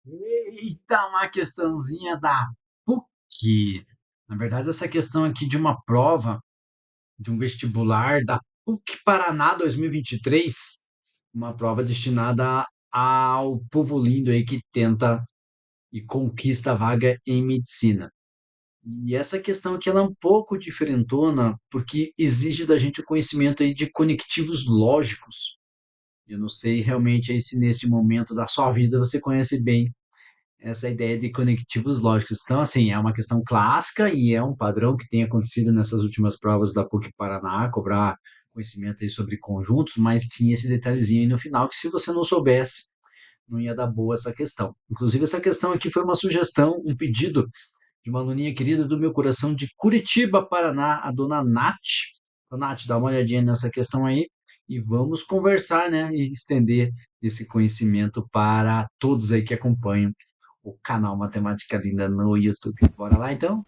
Eita, uma questãozinha da PUC. Na verdade, essa questão aqui de uma prova, de um vestibular da PUC Paraná 2023, uma prova destinada ao povo lindo aí que tenta e conquista a vaga em medicina. E essa questão aqui ela é um pouco diferentona, porque exige da gente o conhecimento aí de conectivos lógicos. Eu não sei realmente aí se neste momento da sua vida você conhece bem essa ideia de conectivos lógicos. Então, assim, é uma questão clássica e é um padrão que tem acontecido nessas últimas provas da PUC Paraná, cobrar conhecimento aí sobre conjuntos, mas tinha esse detalhezinho aí no final que se você não soubesse, não ia dar boa essa questão. Inclusive, essa questão aqui foi uma sugestão, um pedido de uma aluninha querida do meu coração de Curitiba, Paraná, a dona Nath. Dona Nath, dá uma olhadinha nessa questão aí e vamos conversar, né, e estender esse conhecimento para todos aí que acompanham o canal Matemática Linda no YouTube. Bora lá então?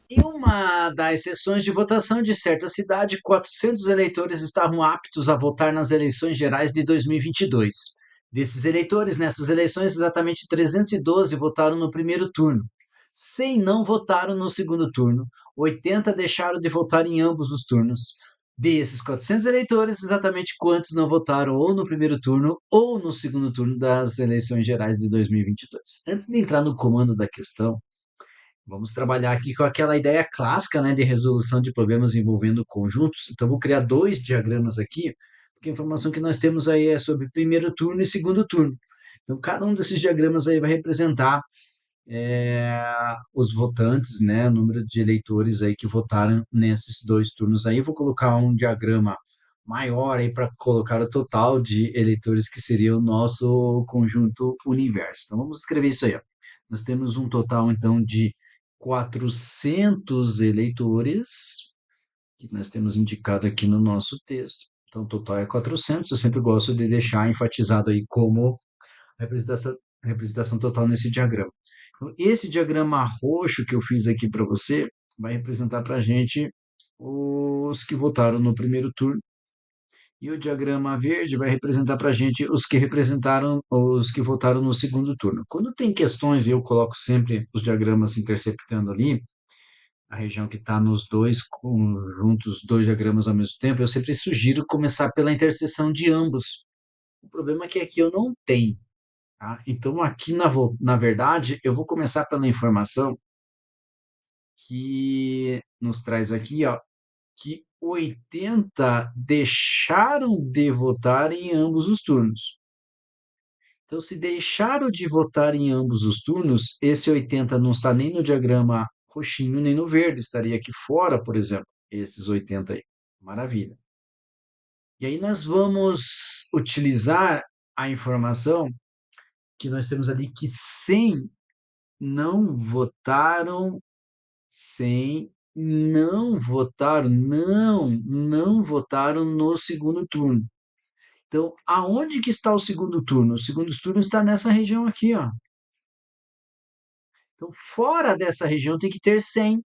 Em uma das sessões de votação de certa cidade, 400 eleitores estavam aptos a votar nas eleições gerais de 2022. Desses eleitores, nessas eleições, exatamente 312 votaram no primeiro turno. 100 não votaram no segundo turno. 80 deixaram de votar em ambos os turnos. Desses 400 eleitores, exatamente quantos não votaram ou no primeiro turno ou no segundo turno das eleições gerais de 2022? Antes de entrar no comando da questão, vamos trabalhar aqui com aquela ideia clássica, né, de resolução de problemas envolvendo conjuntos. Então, vou criar dois diagramas aqui, porque a informação que nós temos aí é sobre primeiro turno e segundo turno. Então, cada um desses diagramas aí vai representar os votantes, né, o número de eleitores aí que votaram nesses dois turnos aí. Vou colocar um diagrama maior aí para colocar o total de eleitores que seria o nosso conjunto universo. Então, vamos escrever isso aí, ó. Nós temos um total, então, de 400 eleitores, que nós temos indicado aqui no nosso texto. Então, o total é 400. Eu sempre gosto de deixar enfatizado aí como representação, representação total nesse diagrama. Então, esse diagrama roxo que eu fiz aqui para você vai representar para a gente os que votaram no primeiro turno. E o diagrama verde vai representar para a gente os que representaram os que votaram no segundo turno. Quando tem questões, eu coloco sempre os diagramas interceptando ali, a região que está nos dois conjuntos, dois diagramas ao mesmo tempo, eu sempre sugiro começar pela interseção de ambos. O problema é que aqui eu não tenho. Tá? Então, aqui, na verdade, eu vou começar pela informação que nos traz aqui, ó, que 80 deixaram de votar em ambos os turnos. Então, se deixaram de votar em ambos os turnos, esse 80 não está nem no diagrama roxinho, nem no verde, estaria aqui fora, por exemplo, esses 80 aí. Maravilha. E aí nós vamos utilizar a informação que nós temos ali que 100 não votaram, 100 não votaram no segundo turno. Então, aonde que está o segundo turno? O segundo turno está nessa região aqui, ó. Então, fora dessa região tem que ter 100.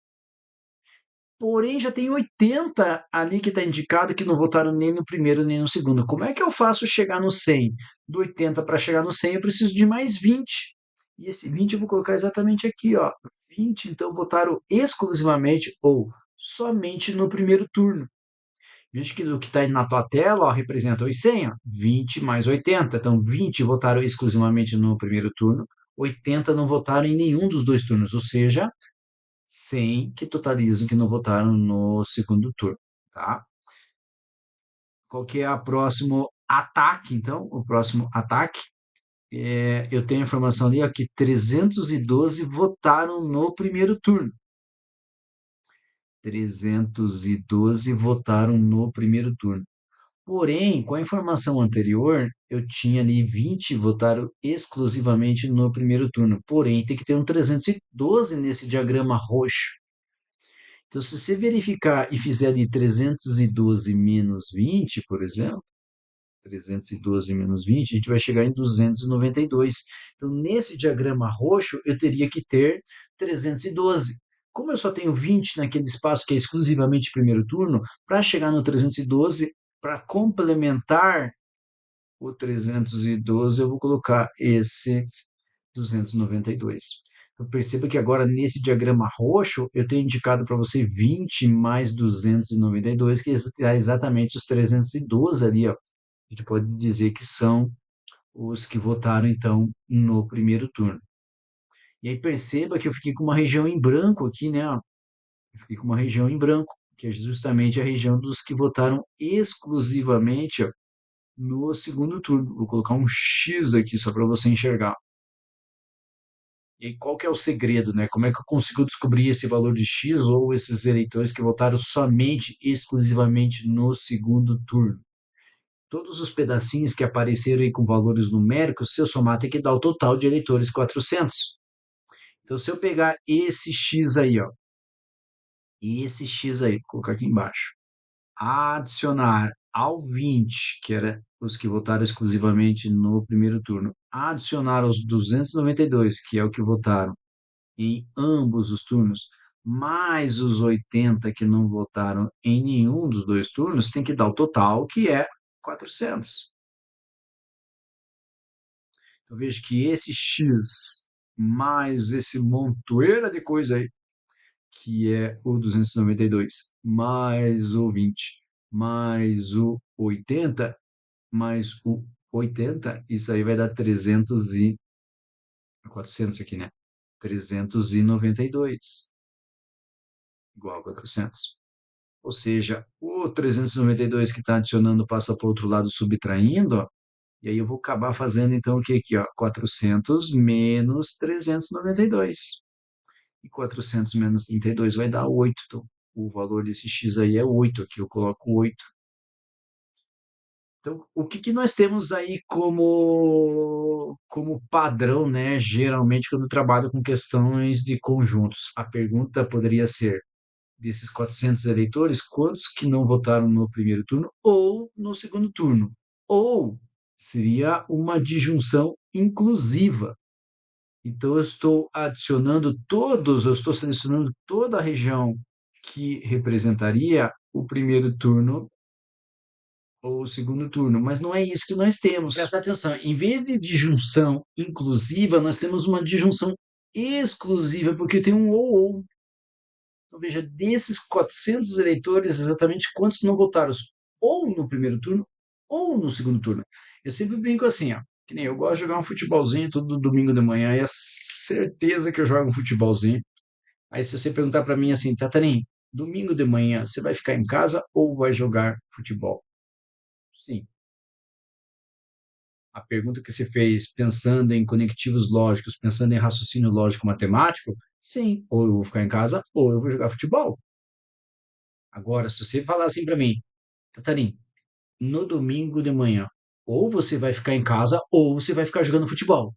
Porém, já tem 80 ali que está indicado que não votaram nem no primeiro nem no segundo. Como é que eu faço chegar no 100? Do 80 para chegar no 100, eu preciso de mais 20. E esse 20 eu vou colocar exatamente aqui, ó. 20, então, votaram exclusivamente ou somente no primeiro turno. Veja que o que está aí na tua tela, ó, representa os 100, ó. 20 mais 80. Então, 20 votaram exclusivamente no primeiro turno, 80 não votaram em nenhum dos dois turnos, ou seja, 100 que totalizam que não votaram no segundo turno, tá? Qual que é o próximo ataque, então? O próximo ataque, eu tenho a informação ali, ó, que 312 votaram no primeiro turno. 312 votaram no primeiro turno. Porém, com a informação anterior, eu tinha ali 20 votaram exclusivamente no primeiro turno. Porém, tem que ter um 312 nesse diagrama roxo. Então, se você verificar e fizer ali 312 menos 20, por exemplo, 312 menos 20, a gente vai chegar em 292. Então, nesse diagrama roxo, eu teria que ter 312. Como eu só tenho 20 naquele espaço que é exclusivamente primeiro turno, para chegar no 312, para complementar o 312, eu vou colocar esse 292. Eu percebo que agora nesse diagrama roxo, eu tenho indicado para você 20 mais 292, que é exatamente os 312 ali, ó. A gente pode dizer que são os que votaram, então, no primeiro turno. E aí perceba que eu fiquei com uma região em branco aqui, né? Ó. Eu fiquei com uma região em branco, que é justamente a região dos que votaram exclusivamente, ó, no segundo turno. Vou colocar um X aqui só para você enxergar. E aí, qual que é o segredo, né? Como é que eu consigo descobrir esse valor de X ou esses eleitores que votaram somente, exclusivamente no segundo turno? Todos os pedacinhos que apareceram aí com valores numéricos, se eu somar, tem que dar o total de eleitores 400. Então, se eu pegar esse X aí, ó, e esse X aí, vou colocar aqui embaixo, adicionar ao 20, que era os que votaram exclusivamente no primeiro turno, adicionar aos 292, que é o que votaram em ambos os turnos, mais os 80 que não votaram em nenhum dos dois turnos, tem que dar o total, que é 400. Então, vejo que esse X mais esse montoeira de coisa aí, que é o 292, mais o 20, mais o 80, mais o 80, isso aí vai dar 300 e 400 aqui, né? 392 igual a 400. Ou seja, o 392 que está adicionando passa para o outro lado subtraindo, ó, e aí eu vou acabar fazendo então o que aqui, ó? 400 menos 392. E 400 menos 32 vai dar 8. Então, o valor desse x aí é 8. Aqui eu coloco 8. Então, o que que nós temos aí como padrão, né? Geralmente, quando eu trabalho com questões de conjuntos, a pergunta poderia ser: desses 400 eleitores, quantos que não votaram no primeiro turno ou no segundo turno? Ou seria uma disjunção inclusiva. Então, eu estou adicionando todos, eu estou selecionando toda a região que representaria o primeiro turno ou o segundo turno, mas não é isso que nós temos. Presta atenção, em vez de disjunção inclusiva, nós temos uma disjunção exclusiva, porque tem um ou. Então, veja, desses 400 eleitores, exatamente quantos não votaram ou no primeiro turno ou no segundo turno. Eu sempre brinco assim, ó, que nem eu gosto de jogar um futebolzinho todo domingo de manhã, e é certeza que eu jogo um futebolzinho. Aí se você perguntar para mim assim, Tatarim, domingo de manhã você vai ficar em casa ou vai jogar futebol? Sim. A pergunta que você fez pensando em conectivos lógicos, pensando em raciocínio lógico matemático, sim, ou eu vou ficar em casa ou eu vou jogar futebol. Agora, se você falar assim para mim, Tatarim, no domingo de manhã, ou você vai ficar em casa ou você vai ficar jogando futebol.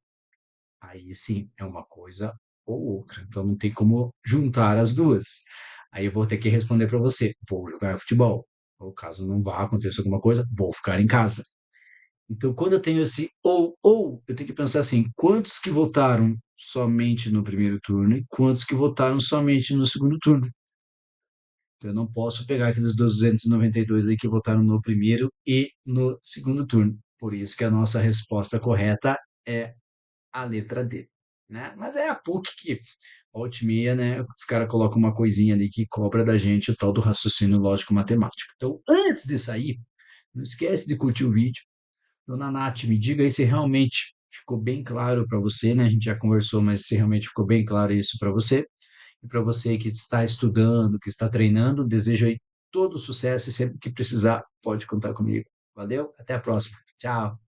Aí sim, é uma coisa ou outra. Então não tem como juntar as duas. Aí eu vou ter que responder para você: vou jogar futebol. Ou caso não vá acontecer alguma coisa, vou ficar em casa. Então, quando eu tenho esse ou, eu tenho que pensar assim: quantos que votaram somente no primeiro turno e quantos que votaram somente no segundo turno? Então, eu não posso pegar aqueles 292 aí que votaram no primeiro e no segundo turno. Por isso que a nossa resposta correta é a letra D, né? Mas é a PUC que, volta e meia, né, os caras colocam uma coisinha ali que cobra da gente o tal do raciocínio lógico-matemático. Então, antes de sair, não esquece de curtir o vídeo. Dona Nath, me diga aí se realmente ficou bem claro para você, né? A gente já conversou, mas se realmente ficou bem claro isso para você. E para você que está estudando, que está treinando, desejo aí todo sucesso e sempre que precisar, pode contar comigo. Valeu, até a próxima. Tchau.